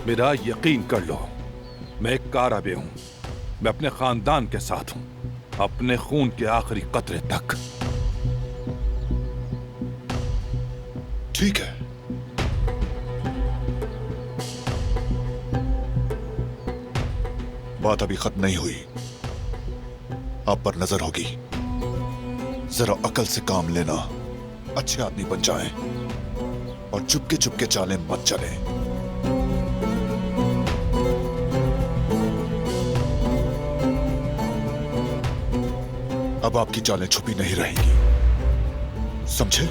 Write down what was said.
मेरा यकीन कर लो, मैं एक काराबे हूं। मैं अपने खानदान के साथ हूं, अपने खून के आखिरी कतरे तक। ठीक है, बात अभी खत्म नहीं हुई। आप पर नजर होगी। जरा अकल से काम लेना, अच्छे आदमी बन जाएं और चुपके चुपके चालें मत चलें। अब आपकी चालें छुपी नहीं रहेंगी, समझे?